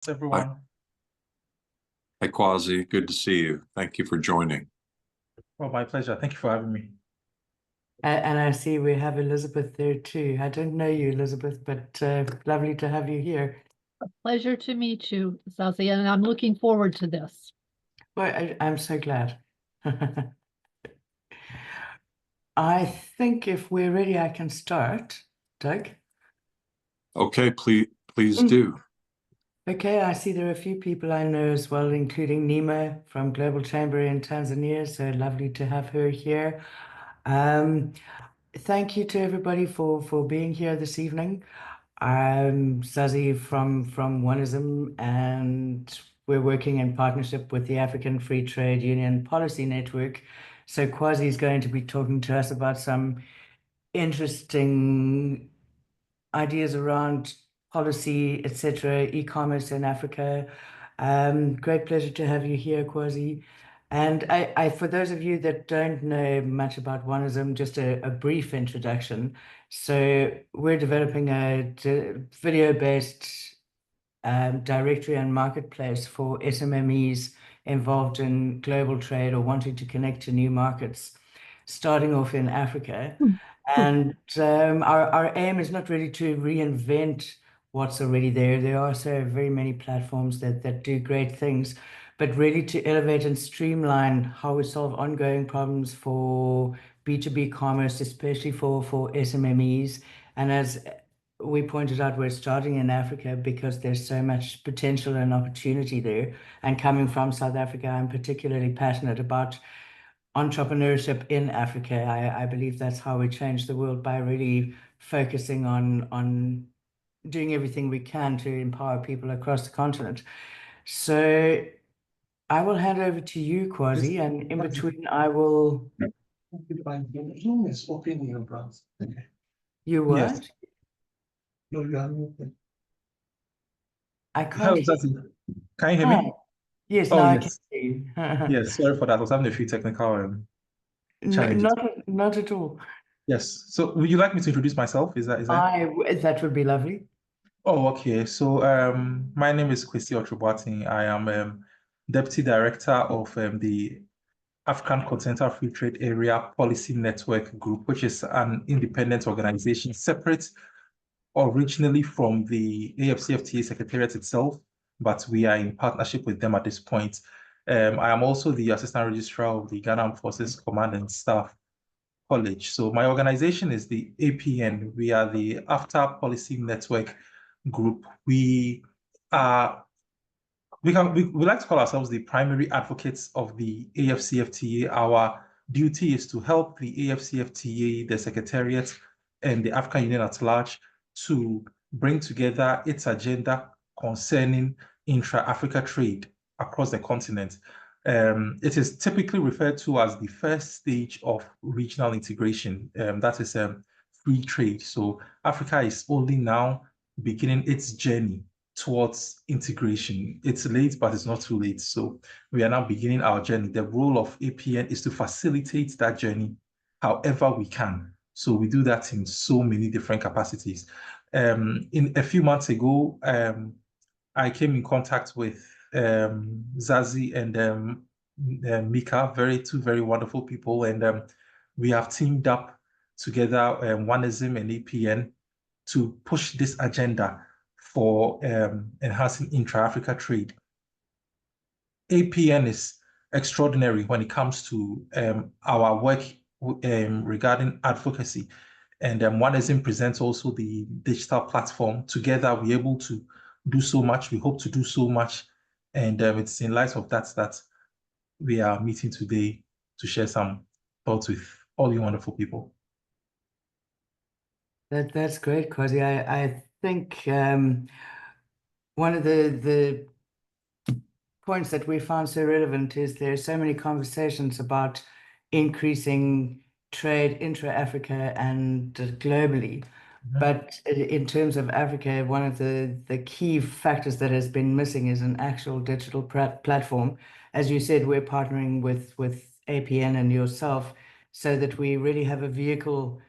Hi, Everyone. hi, Kwasi. Good to see you. Thank you for joining. Oh, my pleasure. Thank you for having me. And I see we have Elizabeth there too. I don't know you, Elizabeth, but lovely to have you here. Pleasure to meet you, Zazi, and I'm looking forward to this. Well, I'm so glad. I think if we're ready, I can start. Doug? Okay, please Mm. do. Okay, I see there are a few people I know as well, including Nima from Global Chamber in Tanzania. So lovely to have her here. Thank you to everybody for being here this evening. I'm Zazi from One Ism, and we're working in partnership with the African Free Trade Union Policy Network. So Kwasi is going to be talking to us about some interesting ideas around policy, etc., e-commerce in Africa. Great pleasure to have you here, Kwasi. And for those of you that don't know much about Oneism, just a brief introduction. So we're developing a video-based directory and marketplace for SMEs involved in global trade or wanting to connect to new markets, starting off in Africa. And our aim is not really to reinvent what's already there. There are so very many platforms that do great things, but really to elevate and streamline how we solve ongoing problems for B2B commerce, especially for SMEs. And as we pointed out, we're starting in Africa because there's so much potential and opportunity there. And coming from South Africa, I'm particularly passionate about entrepreneurship in Africa. I believe that's how we change the world, by really focusing on doing everything we can to empower people across the continent. So I will hand over to you, Kwasi, and in between I will. You what? Yes. No, you are open. I can't Hello, hear. Zazi. Can you hear Hi. me? Yes, Oh, now I can yes. hear you. Yes, sorry for that. I was having a few technical challenges. Not at all. Yes. So would you like me to introduce myself? Is that? That would be lovely. Oh, okay. So my name is Kwasi Otrobwati. I am Deputy Director of the African Continental Free Trade Area Policy Network Group, which is an independent organization separate originally from the AfCFTA Secretariat itself, but we are in partnership with them at this point. I am also the Assistant Registrar of the Ghana Armed Forces Command and Staff College. So my organization is the APN. We are the After Policy Network Group. We like to call ourselves the primary advocates of the AfCFTA. Our duty is to help the AfCFTA, the Secretariat, and the African Union at large to bring together its agenda concerning intra-Africa trade across the continent. It is typically referred to as the first stage of regional integration. That is free trade. So Africa is only now beginning its journey towards integration. It's late, but it's not too late. So we are now beginning our journey. The role of APN is to facilitate that journey however we can. So we do that in so many different capacities. In a few months ago, I came in contact with Zazi and Mika, two very wonderful people, and we have teamed up together, One Ism and APN, to push this agenda for enhancing intra-Africa trade. APN is extraordinary when it comes to our work regarding advocacy. And One Ism presents also the digital platform. Together, we're able to do so much. We hope to do so much. And it's in light of that we are meeting today to share some thoughts with all you wonderful people. That's great, Kwasi. I think one of the points that we found so relevant is there are so many conversations about increasing trade intra-Africa and globally. But in terms of Africa, one of the key factors that has been missing is an actual digital platform. As you said, we're partnering with APN and yourself so that we really have a vehicle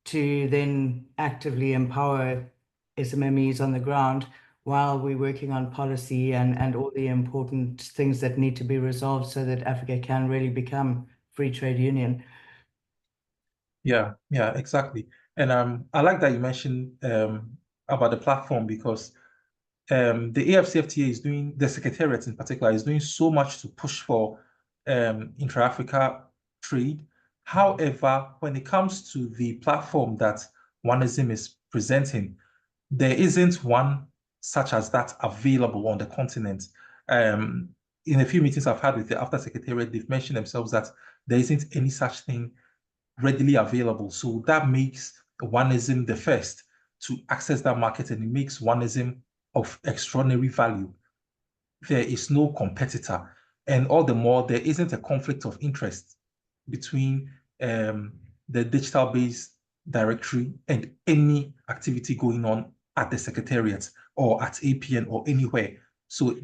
to then actively empower SMEs on the ground while we're working on policy and all the important things that need to be resolved so that Africa can really become free trade union. Yeah, exactly. And I like that you mentioned about the platform, because the AfCFTA is doing, the Secretariat in particular, is doing so much to push for intra-Africa trade. However, when it comes to the platform that One Ism is presenting, there isn't one such as that available on the continent. In a few meetings I've had with the AfCFTA Secretariat, they've mentioned themselves that there isn't any such thing readily available. So that makes One Ism the first to access that market, and it makes One Ism of extraordinary value. There is no competitor, and all the more there isn't a conflict of interest between the digital-based directory and any activity going on at the Secretariat or at APN or anywhere. So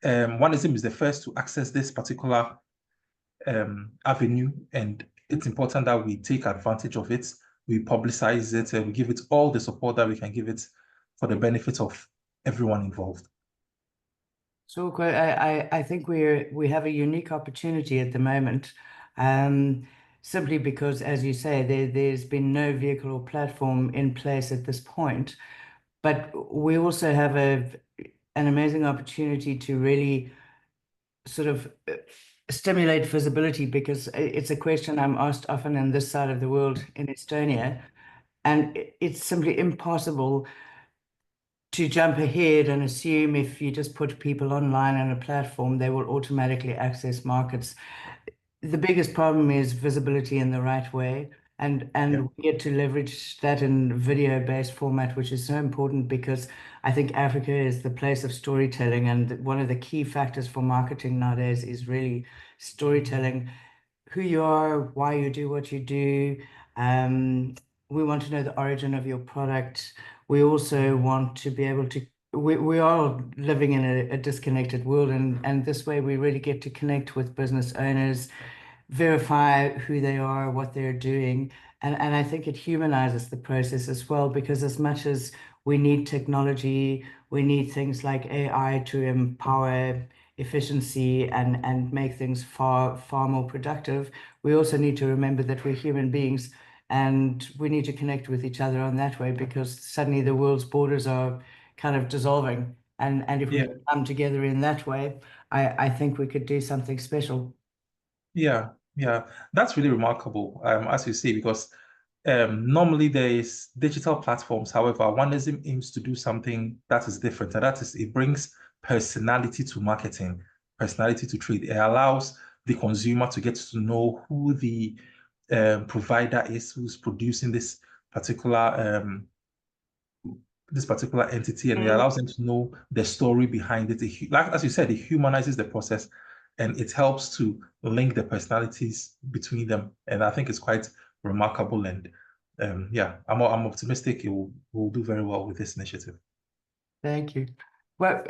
One Ism is the first to access this particular avenue, and it's important that we take advantage of it, we publicize it, and we give it all the support that we can give it for the benefit of everyone involved. So I think we have a unique opportunity at the moment, simply because, as you say, there's been no vehicle or platform in place at this point. But we also have an amazing opportunity to really sort of stimulate visibility, because it's a question I'm asked often in this side of the world in Estonia, and it's simply impossible to jump ahead and assume if you just put people online on a platform, they will automatically access markets. The biggest problem is visibility in the right way, and we get to leverage that in video-based format, which is so important, because I think Africa is the place of storytelling, and one of the key factors for marketing nowadays is really storytelling. Who you are, why you do what you do. We want to know the origin of your product. We also want to be able to, we are living in a disconnected world, and this way we really get to connect with business owners, verify who they are, what they're doing. And I think it humanizes the process as well, because as much as we need technology, we need things like AI to empower efficiency and make things far more productive. We also need to remember that we're human beings, and we need to connect with each other on that way, because suddenly the world's borders are kind of dissolving. And if we come together in that way, I think we could do something special. Yeah, that's really remarkable, as you say, because normally there is digital platforms. However, One Ism aims to do something that is different, and that is it brings personality to marketing, personality to trade. It allows the consumer to get to know who the provider is, who's producing this particular entity, and it allows them to know the story behind it. Like as you said, it humanizes the process, and it helps to link the personalities between them. And I think it's quite remarkable. And I'm optimistic it will do very well with this initiative. Thank you. Well,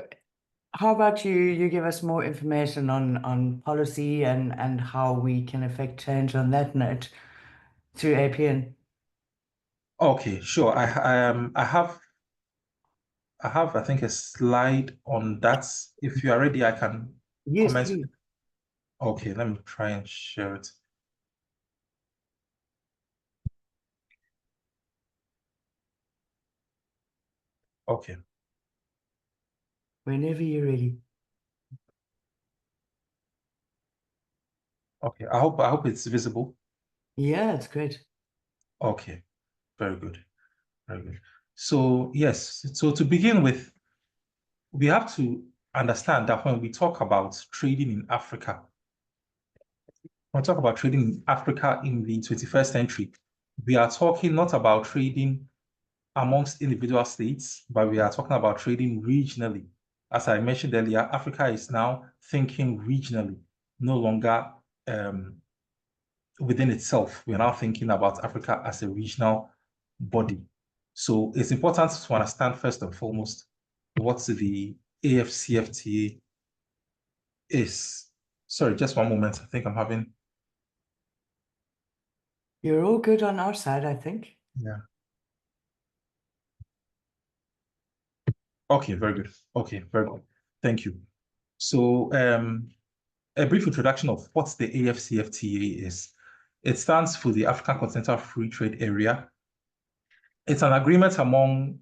how about you give us more information on policy and how we can affect change on that note through APN? Okay, sure. I have I think a slide on that. If you are ready, I can comment. Please. Okay, let me try and share it. Okay. Whenever you're ready. Okay. I hope it's visible. Yeah, it's great. Okay. Very good. Very good. So yes, so to begin with, we have to understand that when we talk about trading in Africa, when we talk about trading in Africa in the 21st century, we are talking not about trading amongst individual states, but we are talking about trading regionally. As I mentioned earlier, Africa is now thinking regionally, no longer within itself. We are now thinking about Africa as a regional body. So it's important to understand first and foremost what the AfCFTA is. Sorry, just one moment. I think I'm having... You're all good on our side, I think. Yeah. Okay, very good. Okay, very good. Thank you. So a brief introduction of what the AfCFTA is. It stands for the African Continental Free Trade Area. It's an agreement among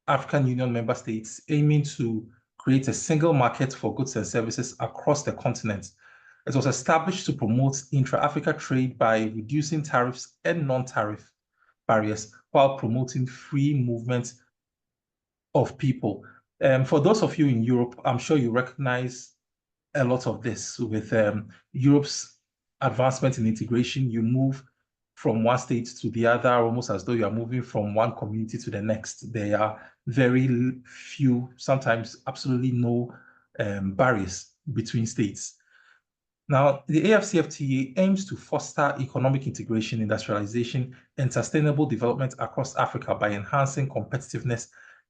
African Union member states aiming to create a single market for goods and services across the continent. It was established to promote intra-Africa trade by reducing tariffs and non-tariff barriers while promoting free movement of people. For those of you in Europe, I'm sure you recognize a lot of this with Europe's advancement in integration. You move from one state to the other, almost as though you are moving from one community to the next. There are very few, sometimes absolutely no barriers between states. Now, the AfCFTA aims to foster economic integration, industrialization, and sustainable development across Africa by enhancing competitiveness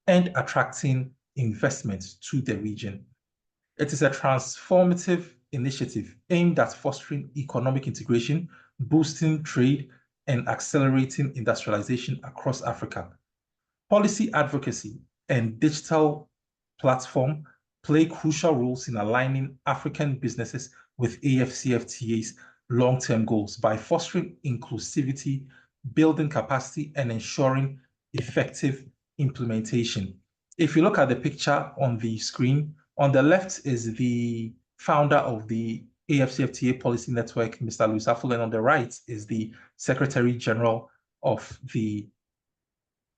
and attracting investment to the region. It is a transformative initiative aimed at fostering economic integration, boosting trade, and accelerating industrialization across Africa. Policy advocacy and digital platform play crucial roles in aligning African businesses with AfCFTA's long-term goals by fostering inclusivity, building capacity, and ensuring effective implementation. If you look at the picture on the screen, on the left is the founder of the AfCFTA Policy Network, Mr. Louis Aful, and on the right is the Secretary General of the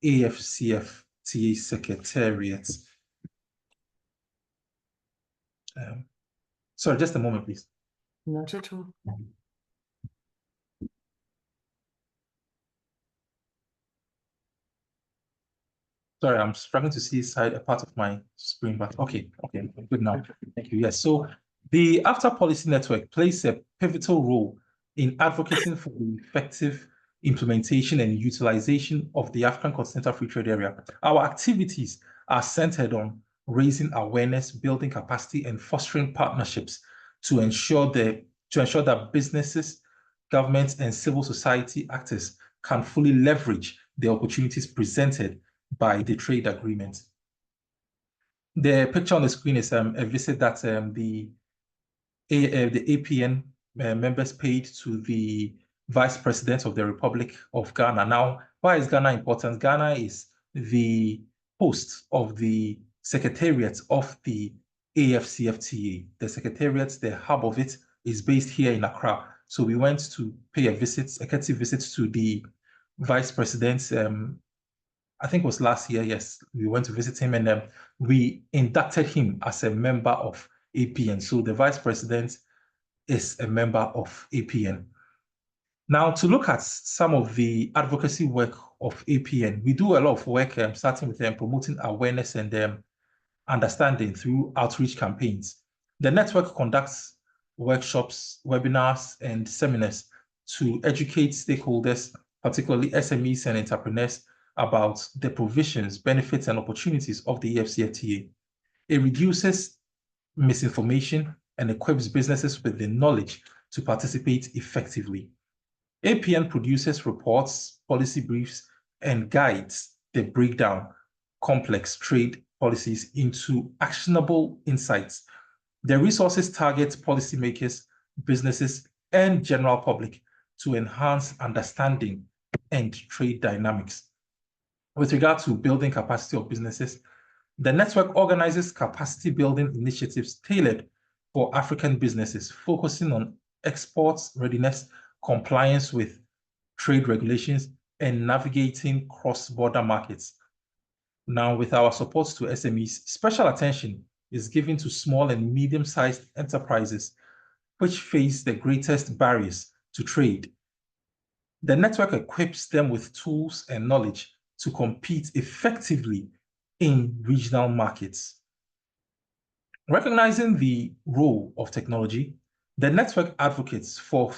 AfCFTA Secretariat. Sorry, just a moment, please. Not at all. Sorry, I'm struggling to see a part of my screen, but okay, good now. Thank you. Yes, so the AfCFTA Policy Network plays a pivotal role in advocating for the effective implementation and utilization of the African Continental Free Trade Area. Our activities are centered on raising awareness, building capacity, and fostering partnerships to ensure that businesses, governments, and civil society actors can fully leverage the opportunities presented by the trade agreement. The picture on the screen is a visit that the Apn members paid to the Vice President of the Republic of Ghana. Now, why is Ghana important? Ghana is the host of the Secretariat of the AfCFTA. The Secretariat, the hub of it, is based here in Accra. So we went to pay a courtesy visit to the Vice President. I think it was last year, yes. We went to visit him and we inducted him as a member of APN. So the Vice President is a member of APN. Now, to look at some of the advocacy work of APN, we do a lot of work starting with promoting awareness and understanding through outreach campaigns. The network conducts workshops, webinars, and seminars to educate stakeholders, particularly SMEs and entrepreneurs, about the provisions, benefits, and opportunities of the AfCFTA. It reduces misinformation and equips businesses with the knowledge to participate effectively. APN produces reports, policy briefs, and guides that break down complex trade policies into actionable insights. The resources target policymakers, businesses, and general public to enhance understanding and trade dynamics. With regard to building capacity of businesses, the network organizes capacity building initiatives tailored for African businesses, focusing on exports readiness, compliance with trade regulations, and navigating cross-border markets. Now, with our support to SMEs, special attention is given to small and medium-sized enterprises, which face the greatest barriers to trade. The network equips them with tools and knowledge to compete effectively in regional markets. Recognizing the role of technology, the network advocates for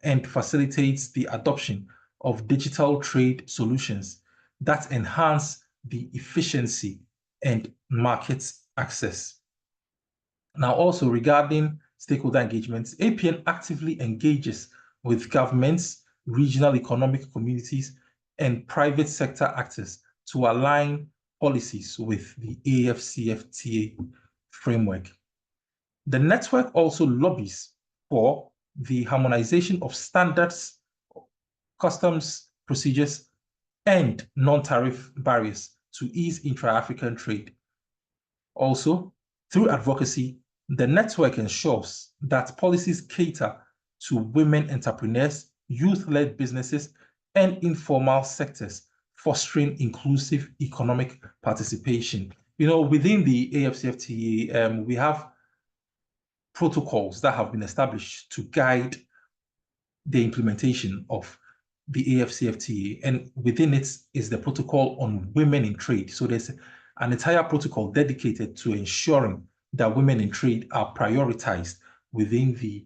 and facilitates the adoption of digital trade solutions that enhance the efficiency and market access. Now, also regarding stakeholder engagements, APN actively engages with governments, regional economic communities, and private sector actors to align policies with the AfCFTA framework. The network also lobbies for the harmonization of standards, customs procedures, and non-tariff barriers to ease intra-African trade. Also, through advocacy, the network ensures that policies cater to women entrepreneurs, youth-led businesses, and informal sectors, fostering inclusive economic participation. Within the AfCFTA, we have protocols that have been established to guide the implementation of the AfCFTA, and within it is the protocol on women in trade. So there's an entire protocol dedicated to ensuring that women in trade are prioritized within the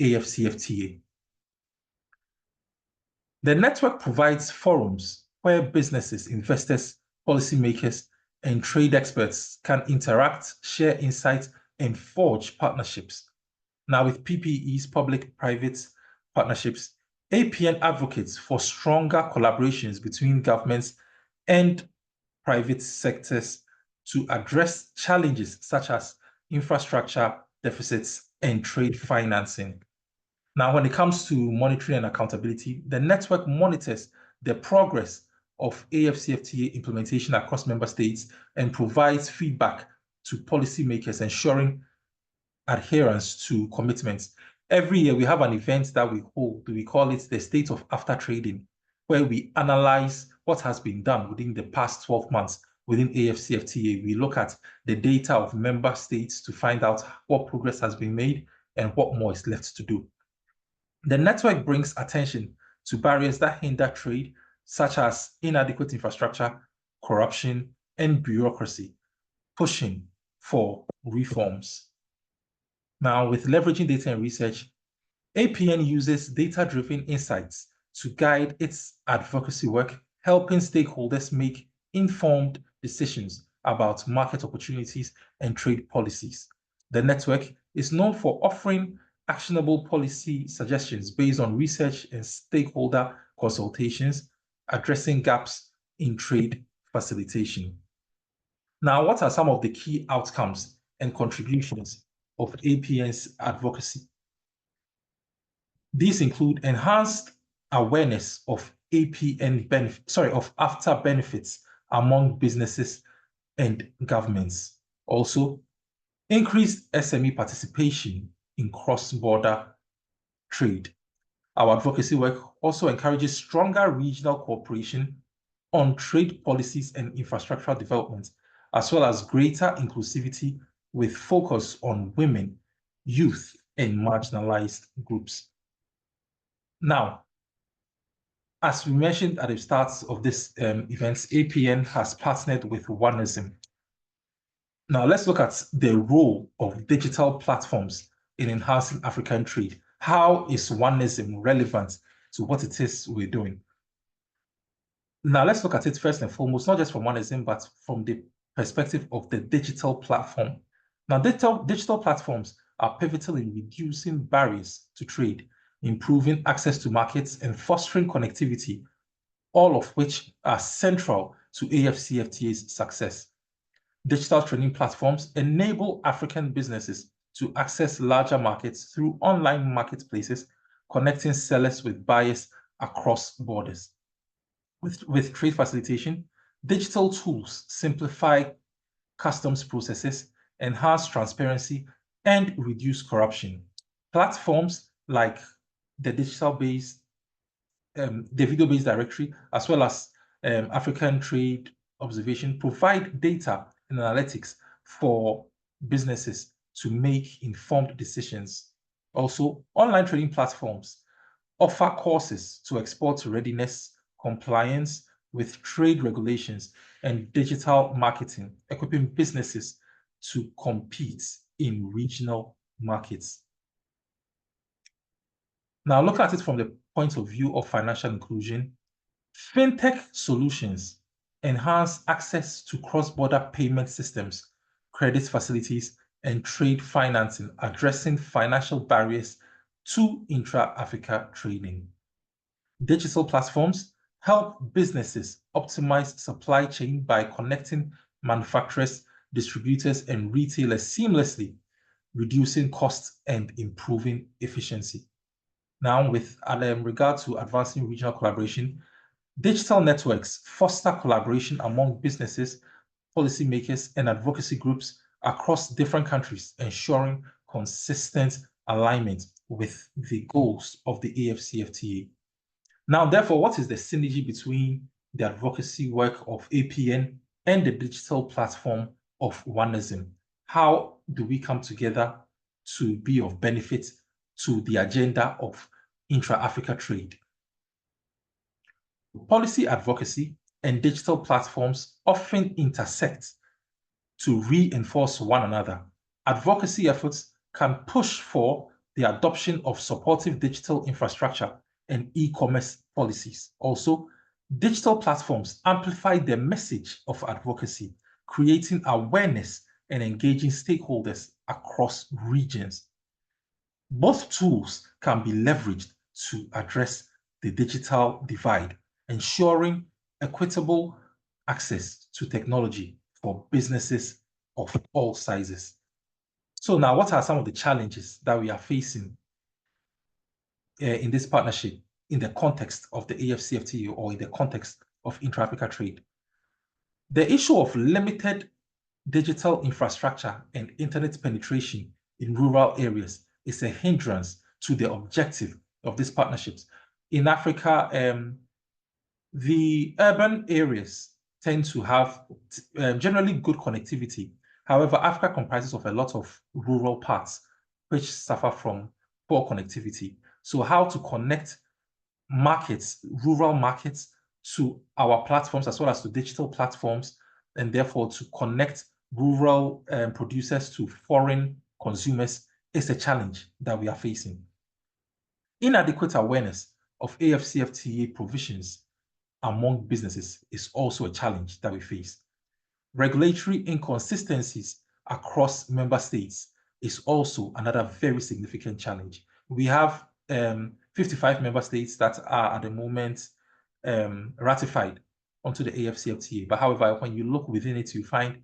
AfCFTA. The network provides forums where businesses, investors, policymakers, and trade experts can interact, share insights, and forge partnerships. Now, with PPEs, public-private partnerships, APN advocates for stronger collaborations between governments and private sectors to address challenges such as infrastructure deficits and trade financing. Now, when it comes to monitoring and accountability, the network monitors the progress of AfCFTA implementation across member states and provides feedback to policymakers, ensuring adherence to commitments. Every year, we have an event that we hold. We call it the State of After Trading, where we analyze what has been done within the past 12 months within AfCFTA. We look at the data of member states to find out what progress has been made and what more is left to do. The network brings attention to barriers that hinder trade, such as inadequate infrastructure, corruption, and bureaucracy, pushing for reforms. Now, with leveraging data and research, APN uses data-driven insights to guide its advocacy work, helping stakeholders make informed decisions about market opportunities and trade policies. The network is known for offering actionable policy suggestions based on research and stakeholder consultations, addressing gaps in trade facilitation. Now, what are some of the key outcomes and contributions of APN's advocacy? These include enhanced awareness of AfTA benefits among businesses and governments. Also, increased SME participation in cross-border trade. Our advocacy work also encourages stronger regional cooperation on trade policies and infrastructural development, as well as greater inclusivity with focus on women, youth, and marginalized groups. Now, as we mentioned at the start of this event, APN has partnered with One Ism. Now, let's look at the role of digital platforms in enhancing African trade. How is One Ism relevant to what it is we're doing? Now, let's look at it first and foremost, not just from One Ism, but from the perspective of the digital platform. Now, digital platforms are pivotal in reducing barriers to trade, improving access to markets, and fostering connectivity, all of which are central to AfCFTA's success. Digital trading platforms enable African businesses to access larger markets through online marketplaces, connecting sellers with buyers across borders. With trade facilitation, digital tools simplify customs processes, enhance transparency, and reduce corruption. Platforms like the video-based directory, as well as African Trade Observation, provide data and analytics for businesses to make informed decisions. Also, online trading platforms offer courses to export readiness, compliance with trade regulations, and digital marketing, equipping businesses to compete in regional markets. Now, look at it from the point of view of financial inclusion. Fintech solutions enhance access to cross-border payment systems, credit facilities, and trade financing, addressing financial barriers to intra-Africa trading. Digital platforms help businesses optimize supply chain by connecting manufacturers, distributors, and retailers seamlessly, reducing costs and improving efficiency. Now, with regard to advancing regional collaboration, digital networks foster collaboration among businesses, policymakers, and advocacy groups across different countries, ensuring consistent alignment with the goals of the AfCFTA. Now, therefore, what is the synergy between the advocacy work of APN and the digital platform of One Ism? How do we come together to be of benefit to the agenda of intra-Africa trade? Policy advocacy and digital platforms often intersect to reinforce one another. Advocacy efforts can push for the adoption of supportive digital infrastructure and e-commerce policies. Also, digital platforms amplify the message of advocacy, creating awareness and engaging stakeholders across regions. Both tools can be leveraged to address the digital divide, ensuring equitable access to technology for businesses of all sizes. So now, what are some of the challenges that we are facing in this partnership in the context of the AfCFTA or in the context of intra-Africa trade? The issue of limited digital infrastructure and internet penetration in rural areas is a hindrance to the objective of these partnerships. In Africa, the urban areas tend to have generally good connectivity. However, Africa comprises of a lot of rural parts which suffer from poor connectivity. So how to connect markets, rural markets, to our platforms as well as to digital platforms, and therefore to connect rural producers to foreign consumers is a challenge that we are facing. Inadequate awareness of AfCFTA provisions among businesses is also a challenge that we face. Regulatory inconsistencies across member states is also another very significant challenge. We have 55 member states that are at the moment ratified onto the AfCFTA. But however, when you look within it, you find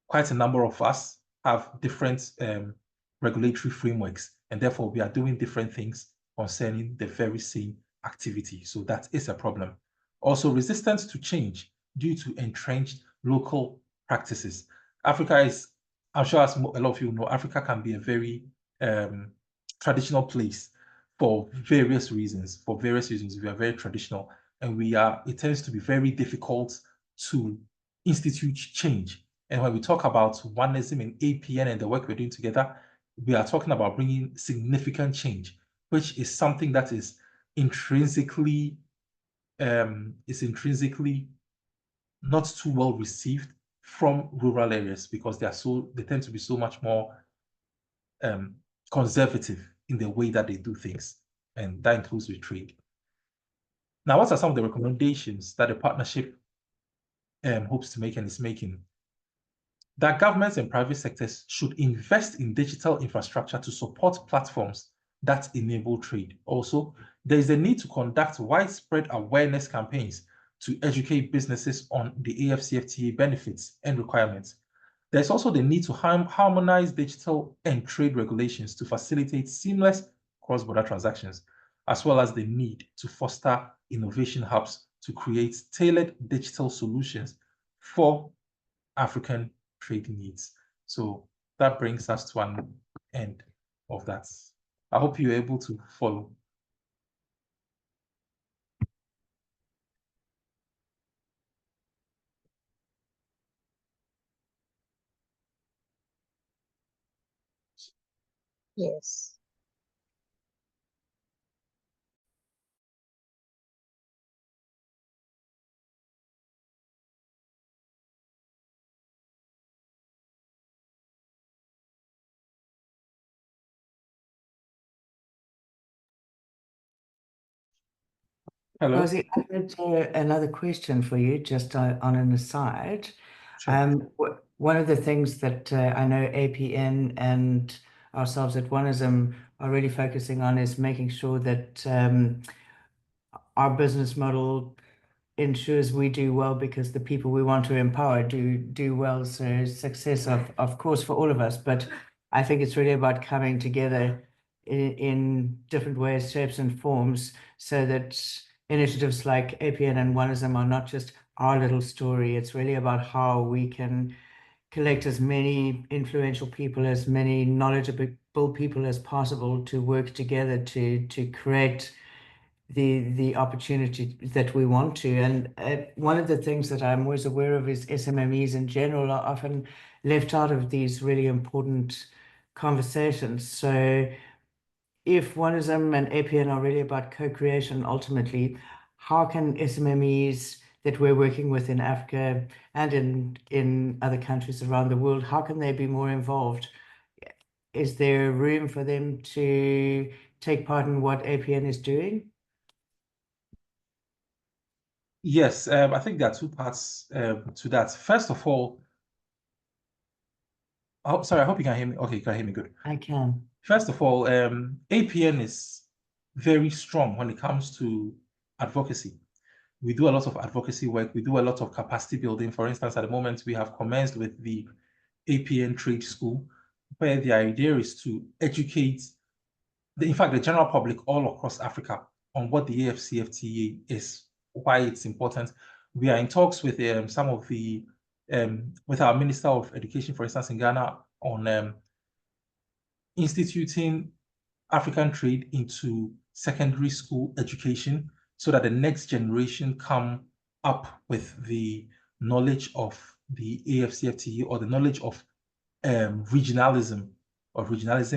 quite a number of us have different regulatory frameworks, and therefore we are doing different things concerning the very same activity. So that is a problem. Also, resistance to change due to entrenched local practices. Africa is, I'm sure as a lot of you know, Africa can be a very traditional place for various reasons. For various reasons, we are very traditional, and it tends to be very difficult to institute change. And when we talk about One Ism and APN and the work we're doing together, we are talking about bringing significant change, which is something that is intrinsically not too well received from rural areas, because they tend to be so much more conservative in the way that they do things, and that includes with trade. Now, what are some of the recommendations that the partnership hopes to make and is making? That governments and private sectors should invest in digital infrastructure to support platforms that enable trade. Also, there is a need to conduct widespread awareness campaigns to educate businesses on the AfCFTA benefits and requirements. There's also the need to harmonize digital and trade regulations to facilitate seamless cross-border transactions, as well as the need to foster innovation hubs to create tailored digital solutions for African trade needs. So that brings us to an end of that. I hope you're able to follow. Yes. Hello. Rosie, I had another question for you, just on an aside. Sure. One of the things that I know APN and ourselves at One Ism are really focusing on is making sure that our business model ensures we do well because the people we want to empower do well. So success, of course, for all of us. But I think it's really about coming together in different ways, shapes, and forms, so that initiatives like Apn and One Ism are not just our little story. It's really about how we can collect as many influential people, as many knowledgeable people as possible to work together to create the opportunity that we want to. And one of the things that I'm always aware of is SMEs in general are often left out of these really important conversations. So if One Ism and APN are really about co-creation, ultimately, how can SMEs that we're working with in Africa and in other countries around the world, how can they be more involved? Is there room for them to take part in what APN is doing? Yes, I think there are two parts to that. First of all, oh, sorry, I hope you can hear me. Okay, you can hear me good. I can. First of all, APN is very strong when it comes to advocacy. We do a lot of advocacy work. We do a lot of capacity building. For instance, at the moment, we have commenced with the APN Trade School, where the idea is to educate, in fact, the general public all across Africa on what the AfCFTA is, why it's important. We are in talks with some of the, with our Minister of Education, for instance, in Ghana, on instituting African trade into secondary school education so that the next generation come up with the knowledge of the AfCFTA or the knowledge of regionalism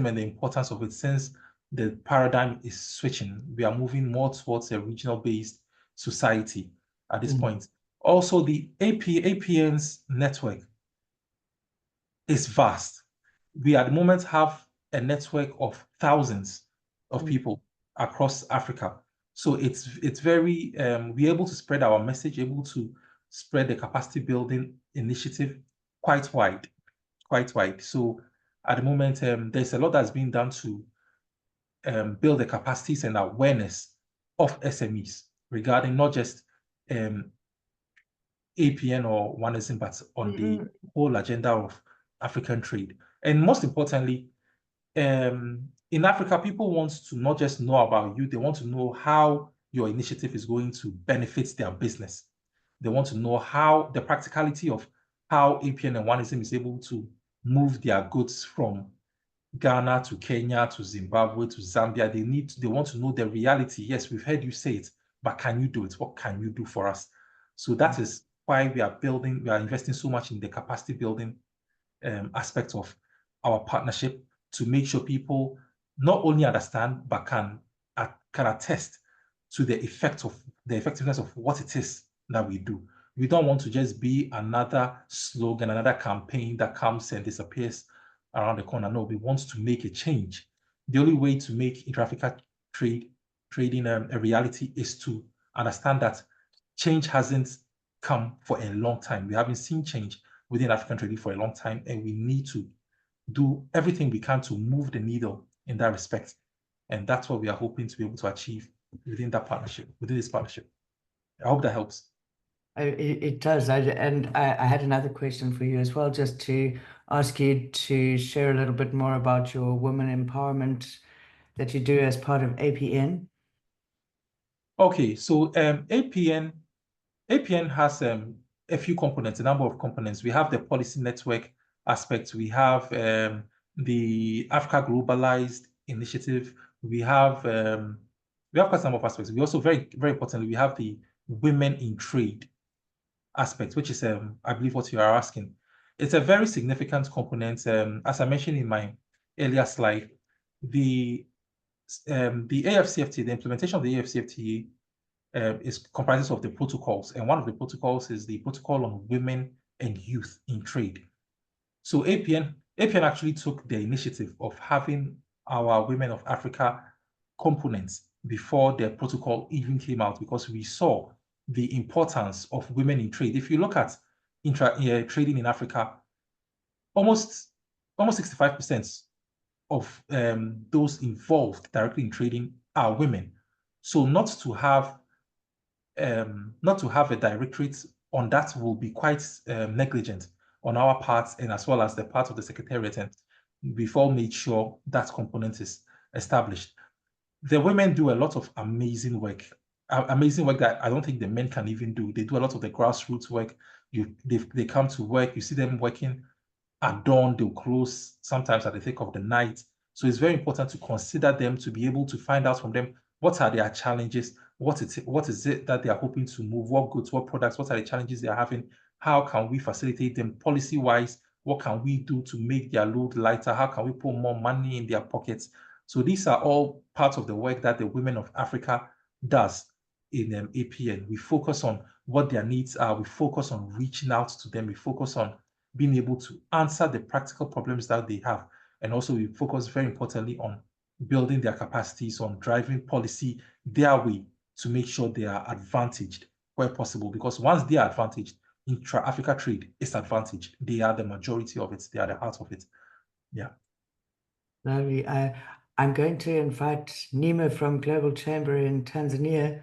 and the importance of it, since the paradigm is switching. We are moving more towards a regional-based society at this point. Also, the APN's network is vast. We at the moment have a network of thousands of people across Africa. So it's very, we're able to spread our message, able to spread the capacity building initiative quite wide. So at the moment, there's a lot that's being done to build the capacities and awareness of SMEs regarding not just APN or One Ism, but on the whole agenda of African trade. And most importantly, in Africa, people want to not just know about you, they want to know how your initiative is going to benefit their business. They want to know how the practicality of how APN and One Ism is able to move their goods from Ghana to Kenya to Zimbabwe to Zambia. They want to know the reality. Yes, we've heard you say it, but can you do it? What can you do for us? So that is why we are investing so much in the capacity building aspect of our partnership, to make sure people not only understand but can attest to the effectiveness of what it is that we do. We don't want to just be another slogan, another campaign that comes and disappears around the corner. No, we want to make a change. The only way to make intra-Africa trading a reality is to understand that change hasn't come for a long time. We haven't seen change within African trading for a long time, and we need to do everything we can to move the needle in that respect. And that's what we are hoping to be able to achieve within this partnership. I hope that helps. It does. I had another question for you as well, just to ask you to share a little bit more about your women empowerment that you do as part of APN. Okay, so APN has a few components, a number of components. We have the policy network aspect. We have the Africa Globalized Initiative. We have quite a number of aspects. We also, very, very importantly, we have the Women in Trade aspect, which is, I believe, what you are asking. It's a very significant component. As I mentioned in my earlier slide, the AfCFTA, the implementation of the AfCFTA is comprises of the protocols, and one of the protocols is the protocol on women and youth in trade. So APN actually took the initiative of having our Women of Africa components before the protocol even came out, because we saw the importance of women in trade. If you look at trading in Africa, almost 65% of those involved directly in trading are women. So not to have not to have a directorate on that will be quite negligent on our part and as well as the part of the Secretariat, and we've all made sure that component is established. The women do a lot of amazing work that I don't think the men can even do. They do a lot of the grassroots work. They come to work, you see them working at dawn, they'll close sometimes at the thick of the night. So it's very important to consider them, to be able to find out from them what are their challenges, what is it that they are hoping to move, what goods, what products, what are the challenges they are having, how can we facilitate them policy-wise, what can we do to make their load lighter, how can we put more money in their pockets. So these are all parts of the work that the Women of Africa does in APN. We focus on what their needs are, we focus on reaching out to them, we focus on being able to answer the practical problems that they have. And also we focus very importantly on building their capacities, on driving policy their way to make sure they are advantaged where possible. Because once they are advantaged, intra-Africa trade is advantaged. They are the majority of it. They are the heart of it. Yeah. Lovely. I'm going to invite Nima from Global Chamber in Tanzania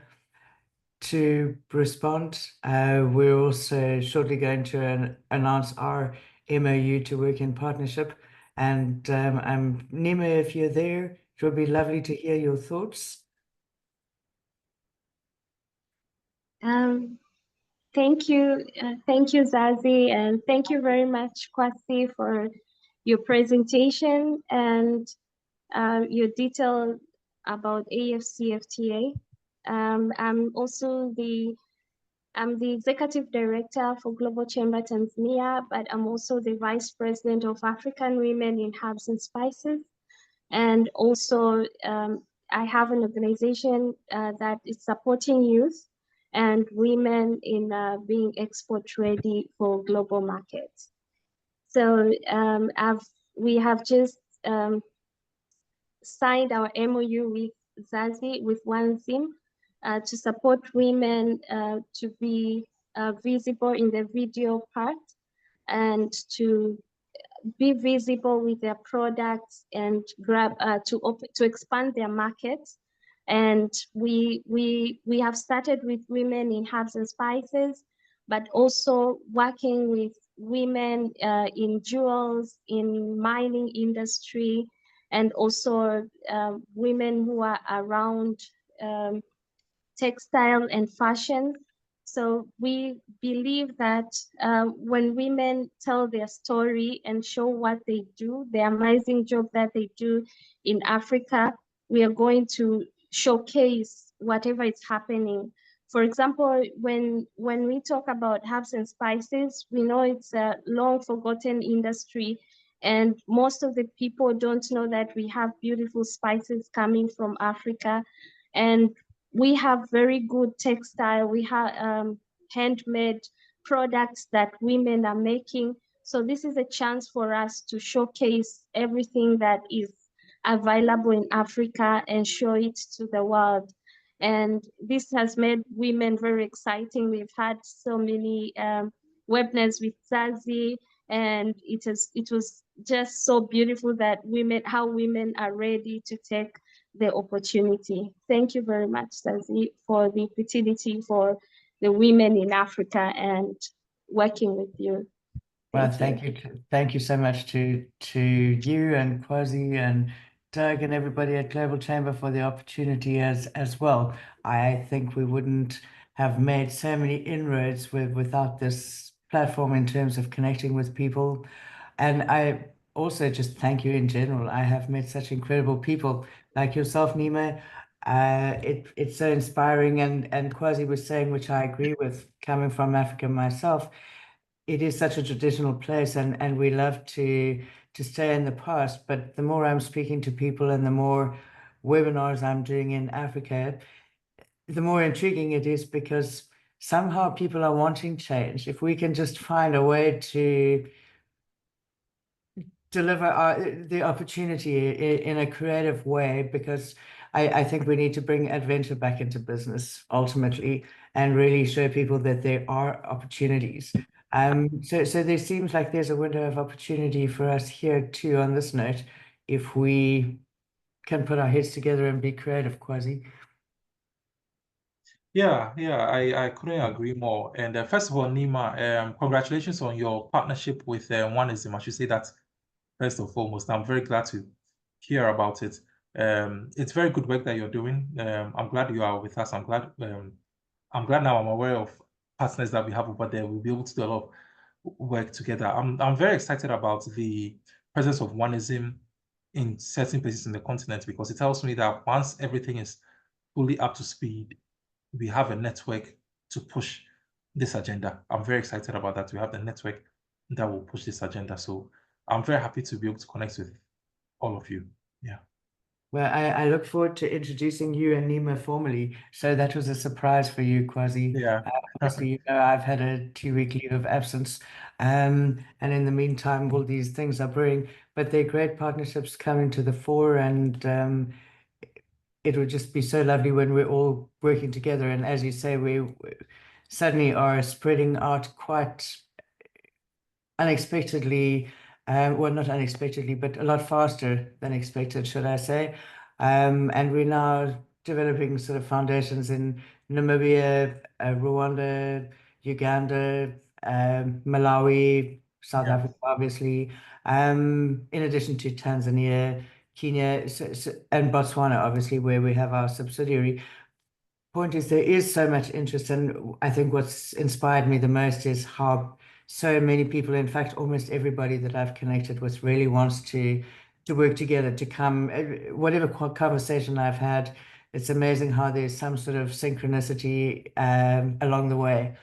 to respond. We're also shortly going to announce our MOU to work in partnership. And Nima, if you're there, it would be lovely to hear your thoughts. Thank you, Zazi, and thank you very much, Kwasi, for your presentation and your detail about AfCFTA. I'm the Executive Director for Global Chamber Tanzania, but I'm also the Vice President of African Women in Herbs and Spices. And also I have an organization that is supporting youth and women in being export ready for global markets. So we have just signed our MOU with Zazi, with One Ism, to support women to be visible in the video part and to be visible with their products and to expand their markets. And we have started with women in herbs and spices, but also working with women in jewels, in mining industry, and also women who are around textile and fashion. So we believe that when women tell their story and show what they do, the amazing job that they do in Africa, we are going to showcase whatever is happening. For example, when we talk about herbs and spices, we know it's a long forgotten industry, and most of the people don't know that we have beautiful spices coming from Africa. And we have very good textile, we have handmade products that women are making. So this is a chance for us to showcase everything that is available in Africa and show it to the world. And this has made women very exciting. We've had so many webinars with Zazi, and it was just so beautiful that how women are ready to take the opportunity. Thank you very much, Zazi, for the opportunity for the women in Africa and working with you. Thank you so much to you and Kwasi and Doug and everybody at Global Chamber for the opportunity as well. I think we wouldn't have made so many inroads without this platform in terms of connecting with people. And I also just thank you in general. I have met such incredible people like yourself, Nima. It's so inspiring, and Kwasi was saying, which I agree with, coming from Africa myself, it is such a traditional place, and we love to stay in the past. But the more I'm speaking to people and the more webinars I'm doing in Africa, the more intriguing it is, because somehow people are wanting change. If we can just find a way to deliver the opportunity in a creative way, because I think we need to bring adventure back into business ultimately and really show people that there are opportunities. So there seems like there's a window of opportunity for us here too on this note, if we can put our heads together and be creative, Kwasi. Yeah, I couldn't agree more. And first of all, Nima, congratulations on your partnership with One Ism. I should say that first and foremost. I'm very glad to hear about it. It's very good work that you're doing. I'm glad you are with us. I'm glad now I'm aware of partners that we have over there. We'll be able to do a lot of work together. I'm very excited about the presence of Oneism in certain places in the continent because it tells me that once everything is fully up to speed, we have a network to push this agenda. I'm very excited about that. We have the network that will push this agenda. So I'm very happy to be able to connect with all of you. Yeah. Well, I look forward to introducing you and Nima formally. So that was a surprise for you, Kwasi. Yeah. Obviously, you know, I've had a 2-week leave of absence. And in the meantime, all these things are brewing, but they're great partnerships coming to the fore. And it would just be so lovely when we're all working together. And as you say, we suddenly are spreading out quite unexpectedly, well, not unexpectedly, but a lot faster than expected, should I say. And we're now developing sort of foundations in Namibia, Rwanda, Uganda, Malawi, South Yeah. Africa, obviously, in addition to Tanzania, Kenya, and Botswana, obviously, where we have our subsidiary. Point is, there is so much interest, and I think what's inspired me the most is how so many people, in fact, almost everybody that I've connected with, really wants to work together, to come. Whatever conversation I've had, it's amazing how there's some sort of synchronicity along the way,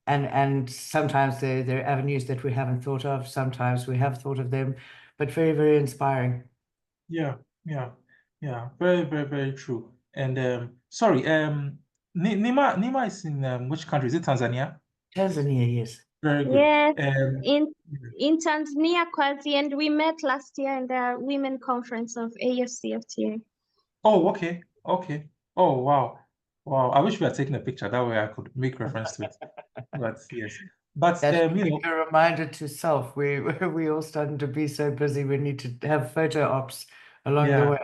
and sometimes there are avenues that we haven't thought of. Sometimes we have thought of them, but very, very inspiring. Yeah. Very, very, very true. And sorry, Nima is in which country? Is it Tanzania? Tanzania, yes. Very good. Yes, in Tanzania, Kwasi, and we met last year in the Women Conference of AfCFTA. Oh, okay. Oh, wow. I wish we had taken a picture. That way I could make reference to it. But yes. But That's you know, a reminder to self. We all starting to be so busy. We need to have photo ops along the yeah, way.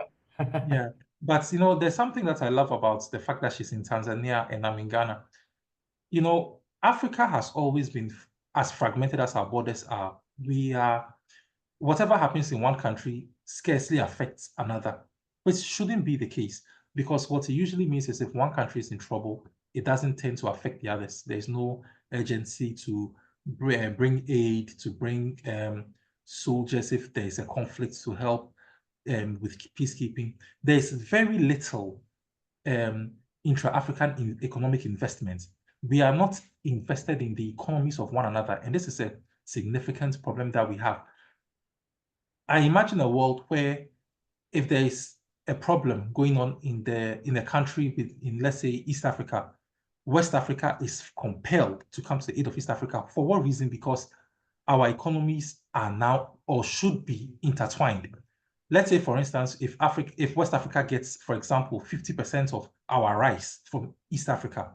yeah. But you know, there's something that I love about the fact that she's in Tanzania and I'm in Ghana. You know, Africa has always been as fragmented as our borders are. We are, whatever happens in one country scarcely affects another, which shouldn't be the case because what it usually means is if one country is in trouble, it doesn't tend to affect the others. There's no urgency to bring aid, to bring soldiers if there's a conflict to help with peacekeeping. There's very little intra-African economic investment. We are not invested in the economies of one another, and this is a significant problem that we have. I imagine a world where if there is a problem going on in a country in let's say East Africa, West Africa is compelled to come to the aid of East Africa. For what reason? Because our economies are now or should be intertwined. Let's say, for instance, if West Africa gets, for example, 50% of our rice from East Africa,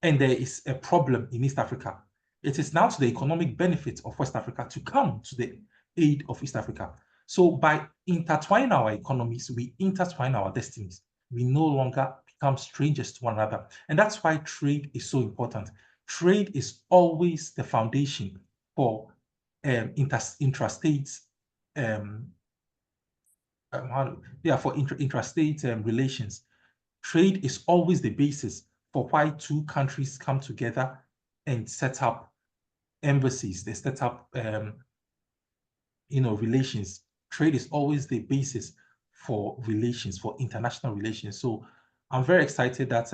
and there is a problem in East Africa, it is now to the economic benefit of West Africa to come to the aid of East Africa. So by intertwining our economies, we intertwine our destinies. We no longer become strangers to one another. And that's why trade is so important. Trade is always the foundation for intrastate intrastate relations. Trade is always the basis for why two countries come together and set up embassies. They set up, relations. Trade is always the basis for relations, for international relations. So I'm very excited that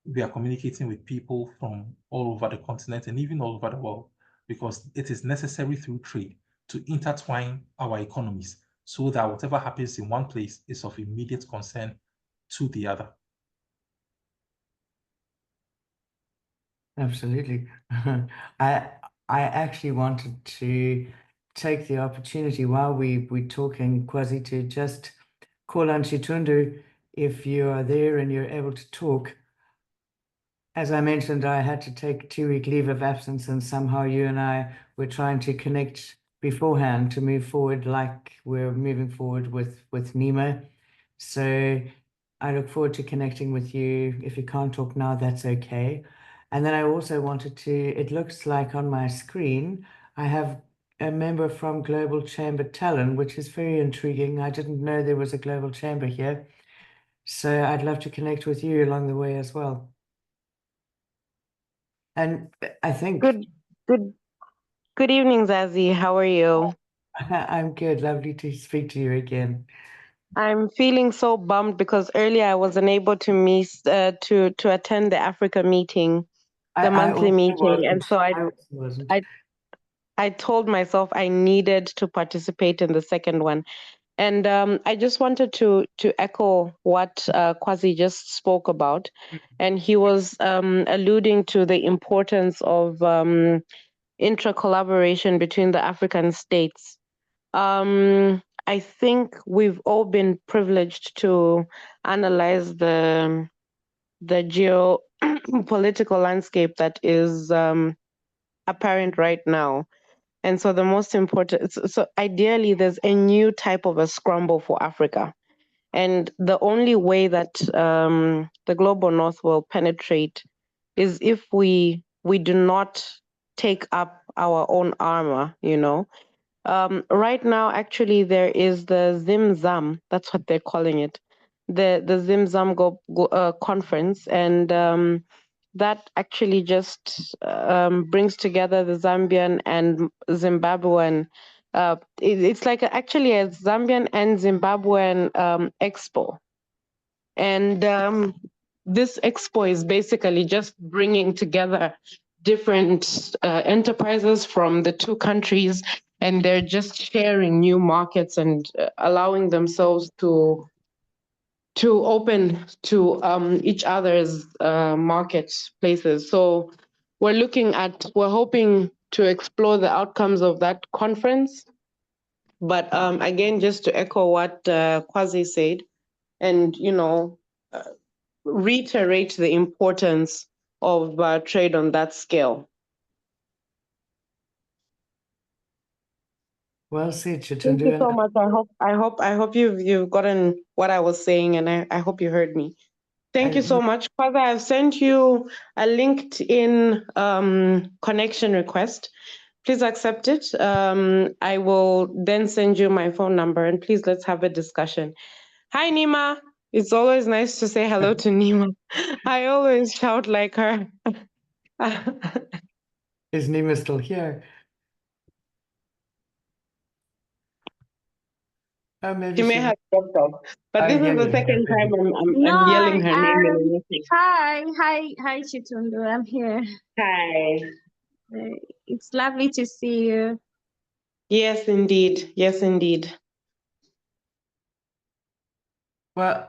we are communicating with people from all over the continent and even all over the world, because it is necessary through trade to intertwine our economies so that whatever happens in one place is of immediate concern to the other. Absolutely. I actually wanted to take the opportunity while we're talking, Kwasi, to just call on Chitundu if you are there and you're able to talk. As I mentioned, I had to take a 2-week leave of absence, and somehow you and I were trying to connect beforehand to move forward like we're moving forward with Nemo. So I look forward to connecting with you. If you can't talk now, that's okay. And then I also wanted to, it looks like on my screen, I have a member from Global Chamber Talent, which is very intriguing. I didn't know there was a Global Chamber here. So I'd love to connect with you along the way as well. And I think Good evening, Zazi. How are you? I'm good. Lovely to speak to you again. I'm feeling so bummed because earlier I wasn't able to to attend the Africa meeting, the monthly also meeting, wasn't. and so I also wasn't. I told myself I needed to participate in the second one. And I just wanted to echo what Kwasi just spoke about. And he was alluding to the importance of intra-collaboration between the African states. I think we've all been privileged to analyze the geopolitical landscape that is apparent right now. And so the most important, so ideally, there's a new type of a scramble for Africa. And the only way that the global north will penetrate is if we do not take up our own armor, you know. Right now, actually, there is the Zimzam, that's what they're calling it, the Zimzam conference. And that actually just brings together the Zambian and Zimbabwean. It's like actually a Zambian and Zimbabwean expo. And this expo is basically just bringing together different enterprises from the two countries, and they're just sharing new markets and allowing themselves to open to each other's marketplaces. So we're hoping to explore the outcomes of that conference. But again, just to echo what Kwasi said, and reiterate the importance of trade on that scale. Well said, Thank you so much. I hope you've gotten what I was saying, and I hope you heard me. Thank you so much. Kwasi, I've sent you a LinkedIn connection request. Please accept it. I will then send you my phone number, and please let's have a discussion. Hi, Nima. It's always nice to say hello to Nima. I always shout like her. Is Nima still here? Oh, maybe She may have dropped off. But this is the second time I'm yelling her name in a meeting. Hi, Chitundu. I'm here. Hi. It's lovely to see you. Yes, indeed. Yes, indeed. Well,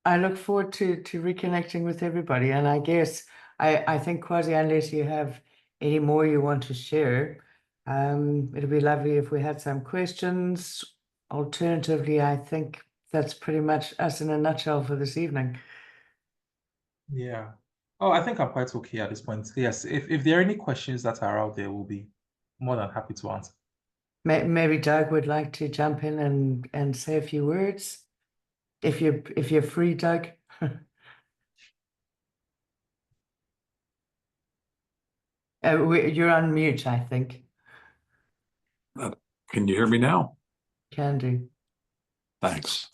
I look forward to reconnecting with everybody. And I guess I think, Kwasi, unless you have any more you want to share, it'd be lovely if we had some questions. Alternatively, I think that's pretty much us in a nutshell for this evening. Yeah. Oh, I think I'm quite okay at this point. Yes, if there are any questions that are out there, we'll be more than happy to answer. Maybe Doug would like to jump in and say a few words. If you're free, Doug. You're on mute, I think. Can you hear me now? Can do. Thanks.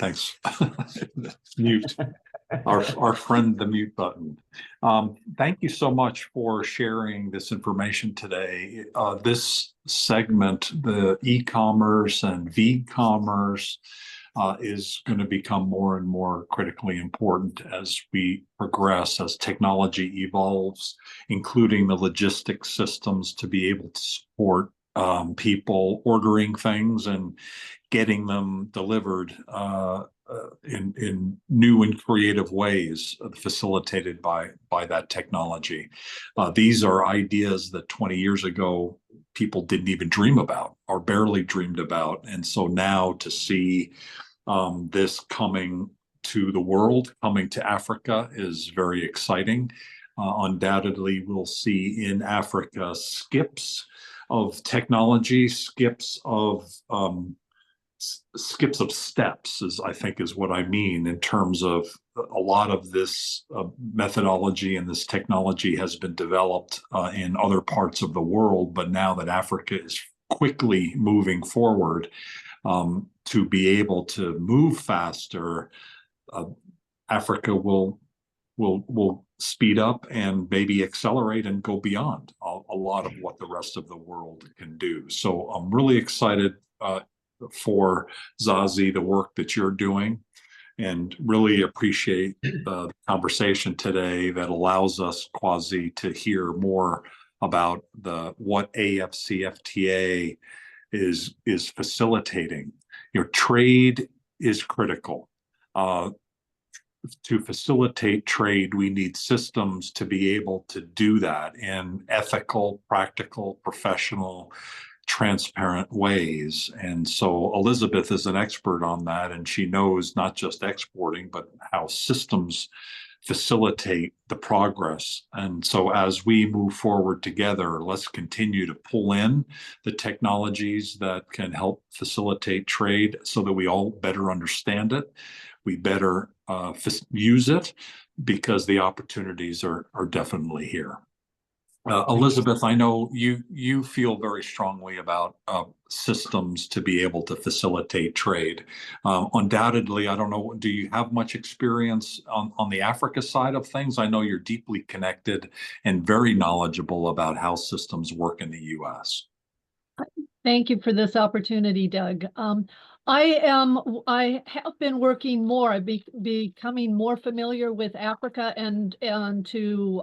Mute. Our friend, the mute button. Thank you so much for sharing this information today. This segment, the e-commerce and v-commerce, is going to become more and more critically important as we progress, as technology evolves, including the logistics systems to be able to support people ordering things and getting them delivered in new and creative ways facilitated by that technology. These are ideas that 20 years ago people didn't even dream about or barely dreamed about. And so now to see this coming to the world, coming to Africa is very exciting. Undoubtedly, we'll see in Africa skips of technology, skips of steps, I think is what I mean in terms of a lot of this methodology and this technology has been developed in other parts of the world, but now that Africa is quickly moving forward, to be able to move faster, Africa will speed up and maybe accelerate and go beyond a lot of what the rest of the world can do. So I'm really excited for Zazi, the work that you're doing, and really appreciate the conversation today that allows us, Kwasi, to hear more about what AfCFTA is facilitating. Trade is critical. To facilitate trade, we need systems to be able to do that in ethical, practical, professional, transparent ways. And so Elizabeth is an expert on that, and she knows not just exporting, but how systems facilitate the progress. And so as we move forward together, let's continue to pull in the technologies that can help facilitate trade so that we all better understand it. We better use it, because the opportunities are definitely here. Elizabeth, I know you feel very strongly about systems to be able to facilitate trade. Undoubtedly, I don't know, do you have much experience on the Africa side of things? I know you're deeply connected and very knowledgeable about how systems work in the U.S. Thank you for this opportunity, Doug. I have been working more, becoming more familiar with Africa, and to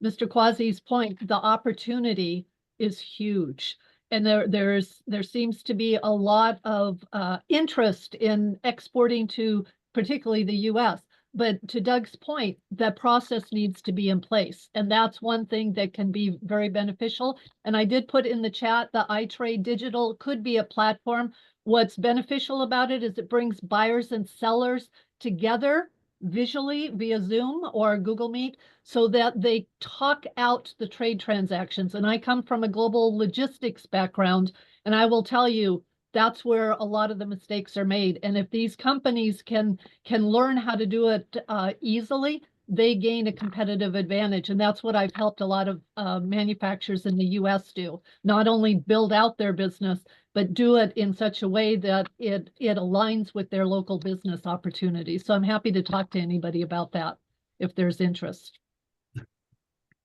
Mr. Kwasi's point, the opportunity is huge. And there seems to be a lot of interest in exporting to particularly the US. But to Doug's point, that process needs to be in place. And that's one thing that can be very beneficial. And I did put in the chat that iTrade Digital could be a platform. What's beneficial about it is it brings buyers and sellers together visually via Zoom or Google Meet, so that they talk out the trade transactions. And I come from a global logistics background, and I will tell you, that's where a lot of the mistakes are made. And if these companies can learn how to do it easily, they gain a competitive advantage. And that's what I've helped a lot of manufacturers in the US do. Not only build out their business, but do it in such a way that it aligns with their local business opportunities. So I'm happy to talk to anybody about that if there's interest.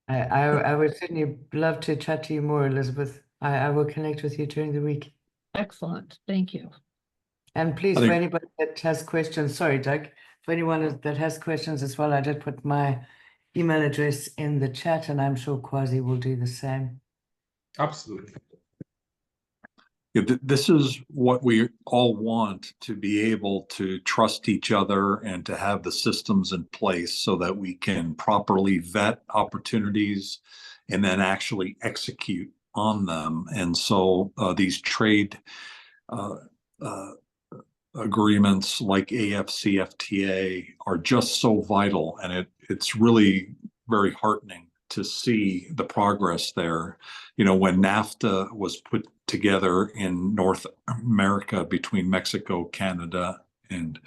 I would certainly love to chat to you more, Elizabeth. I will connect with you during the week. Excellent. Thank you. And please, for anybody that has questions, sorry, Doug, for anyone that has questions as well, I did put my email address in the chat, and I'm sure Kwasi will do the same. Absolutely. This is what we all want, to be able to trust each other and to have the systems in place so that we can properly vet opportunities and then actually execute on them. And so these trade agreements like AfCFTA are just so vital, and it's really very heartening to see the progress there. When NAFTA was put together in North America between Mexico, Canada, and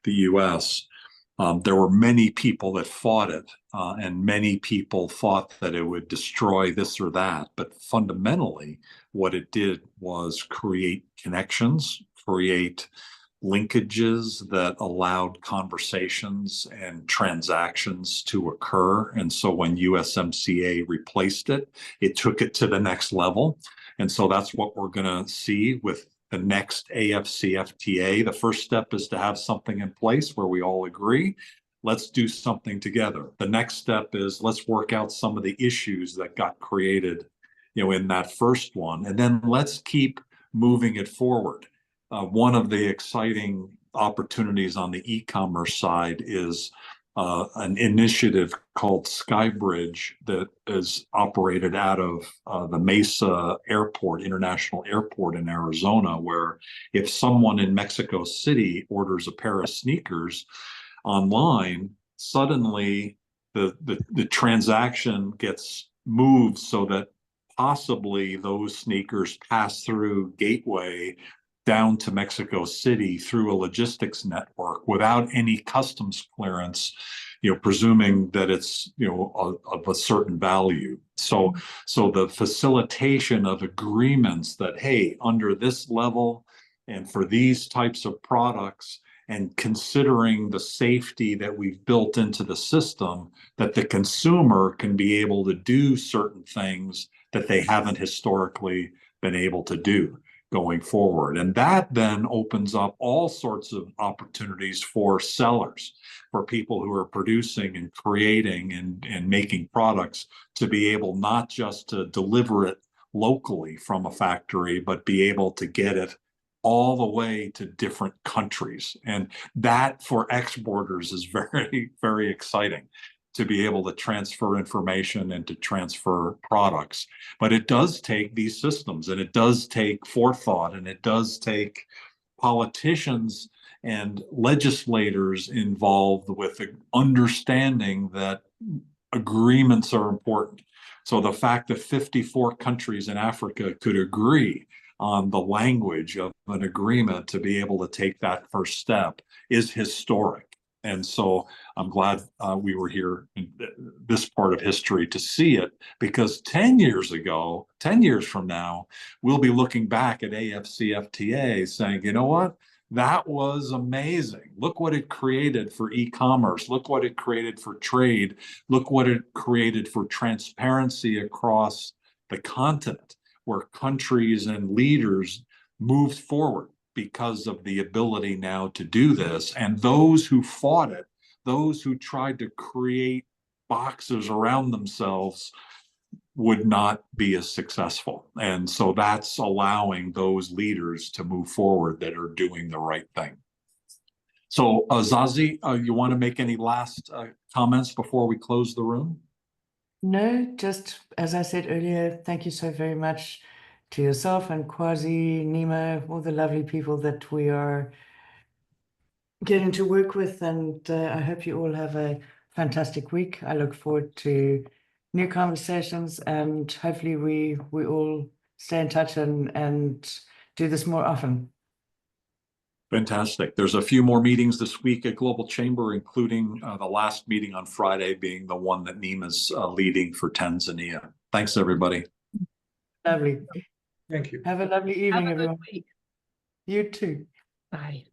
the US, there were many people that fought it, and many people thought that it would destroy this or that. But fundamentally, what it did was create connections, create linkages that allowed conversations and transactions to occur. And so when USMCA replaced it, it took it to the next level. And so that's what we're going to see with the next AfCFTA. The first step is to have something in place where we all agree. Let's do something together. The next step is let's work out some of the issues that got created, in that first one, and then let's keep moving it forward. One of the exciting opportunities on the e-commerce side is an initiative called Skybridge that is operated out of the Mesa Airport, International Airport in Arizona, where if someone in Mexico City orders a pair of sneakers online, suddenly the transaction gets moved so that possibly those sneakers pass through Gateway down to Mexico City through a logistics network without any customs clearance, presuming that it's, of a certain value. So the facilitation of agreements that, hey, under this level and for these types of products, and considering the safety that we've built into the system, that the consumer can be able to do certain things that they haven't historically been able to do going forward. And that then opens up all sorts of opportunities for sellers, for people who are producing and creating and making products, to be able not just to deliver it locally from a factory, but be able to get it all the way to different countries. And that for exporters is very, very exciting, to be able to transfer information and to transfer products. But it does take these systems, and it does take forethought, and it does take politicians and legislators involved with understanding that agreements are important. So the fact that 54 countries in Africa could agree on the language of an agreement to be able to take that first step is historic. And so I'm glad we were here in this part of history to see it, because 10 years from now, we'll be looking back at AfCFTA saying, you know what? That was amazing. Look what it created for e-commerce. Look what it created for trade. Look what it created for transparency across the continent, where countries and leaders moved forward because of the ability now to do this. And those who fought it, those who tried to create boxes around themselves, would not be as successful. And so that's allowing those leaders to move forward that are doing the right thing. So Zazi, you want to make any last comments before we close the room? No, just as I said earlier, thank you so very much to yourself and Kwasi, Nima, all the lovely people that we are getting to work with. And I hope you all have a fantastic week. I look forward to new conversations, and hopefully we all stay in touch and do this more often. Fantastic. There's a few more meetings this week at Global Chamber, including the last meeting on Friday being the one that Nima's leading for Tanzania. Thanks, everybody. Lovely. Thank you. Have a lovely Have evening, a good everyone. week. You too. Bye.